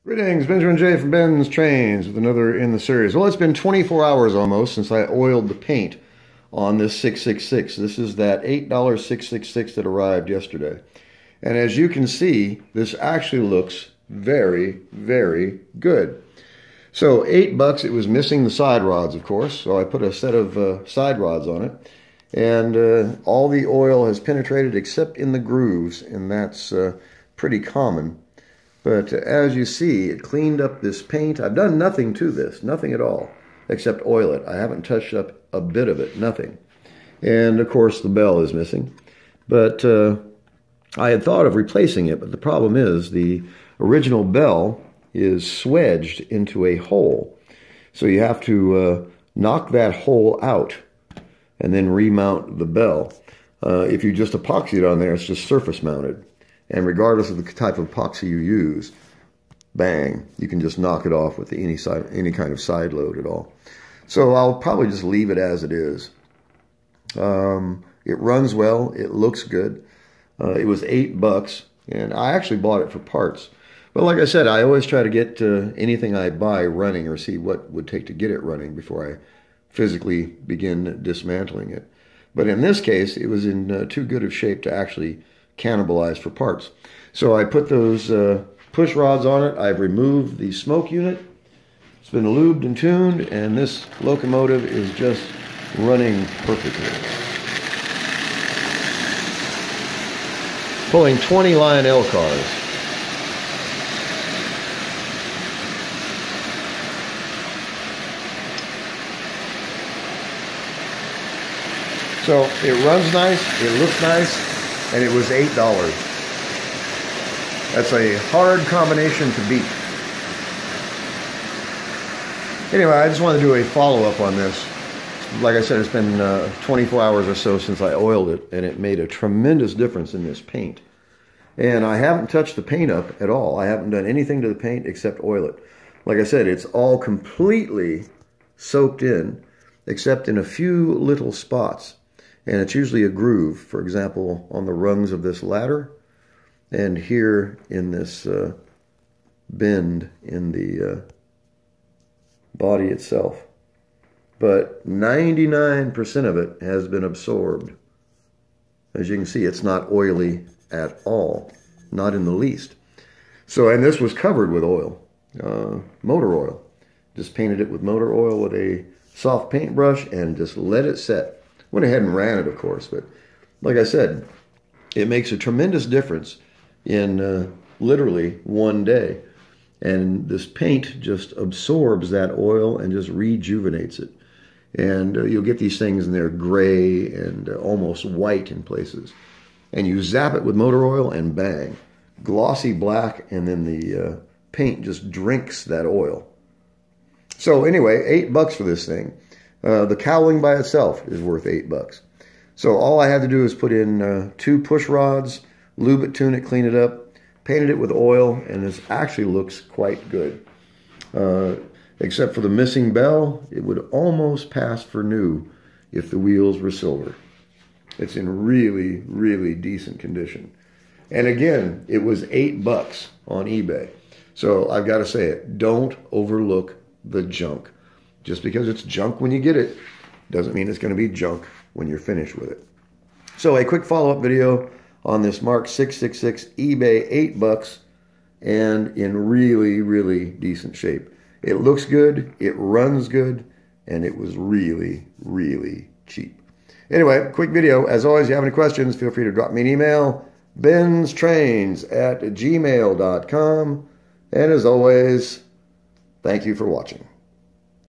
Greetings, Benjamin J. from Ben's Trains with another in the series. Well, it's been 24 hours almost since I oiled the paint on this 666. This is that $8 666 that arrived yesterday. And as you can see, this actually looks very, very good. So $8, it was missing the side rods, of course. So I put a set of side rods on it. And all the oil has penetrated except in the grooves, and that's pretty common. But as you see, it cleaned up this paint. I've done nothing to this, nothing at all, except oil it. I haven't touched up a bit of it, nothing. And of course, the bell is missing. But I had thought of replacing it, but the problem is the original bell is swedged into a hole. So you have to knock that hole out and then remount the bell. If you just epoxy it on there, it's just surface mounted. And regardless of the type of epoxy you use, bang, you can just knock it off with any kind of side load at all. So I'll probably just leave it as it is. It runs well. It looks good. It was $8, and I actually bought it for parts. But like I said, I always try to get anything I buy running or see what would take to get it running before I physically begin dismantling it. But in this case, it was in too good of shape to actually cannibalized for parts. So I put those push rods on it. I've removed the smoke unit. It's been lubed and tuned, and this locomotive is just running perfectly. Pulling 20 Lionel cars. So it runs nice, it looks nice, and it was $8. That's a hard combination to beat. Anyway, I just wanted to do a follow-up on this. Like I said, it's been 24 hours or so since I oiled it, and it made a tremendous difference in this paint. And I haven't touched the paint up at all. I haven't done anything to the paint except oil it. Like I said, it's all completely soaked in, except in a few little spots. And it's usually a groove, for example, on the rungs of this ladder and here in this bend in the body itself. But 99% of it has been absorbed. As you can see, it's not oily at all, not in the least. So, and this was covered with oil, motor oil. Just painted it with motor oil with a soft paintbrush and just let it set. Went ahead and ran it, of course, but like I said, it makes a tremendous difference in literally one day. And this paint just absorbs that oil and just rejuvenates it. And you'll get these things and they're gray and almost white in places. And you zap it with motor oil and bang, glossy black, and then the paint just drinks that oil. So anyway, $8 for this thing. The cowling by itself is worth $8. So all I had to do is put in 2 push rods, lube it, tune it, clean it up, painted it with oil, and this actually looks quite good. Except for the missing bell, it would almost pass for new if the wheels were silver. It's in really, really decent condition. And again, it was $8 on eBay. So I've got to say it, don't overlook the junk. Just because it's junk when you get it doesn't mean it's going to be junk when you're finished with it. So a quick follow-up video on this Marx 666 eBay, $8, and in really, really decent shape. It looks good, it runs good, and it was really, really cheap. Anyway, quick video. As always, if you have any questions, feel free to drop me an email, BENZTRAINZ@gmail.com. And as always, thank you for watching.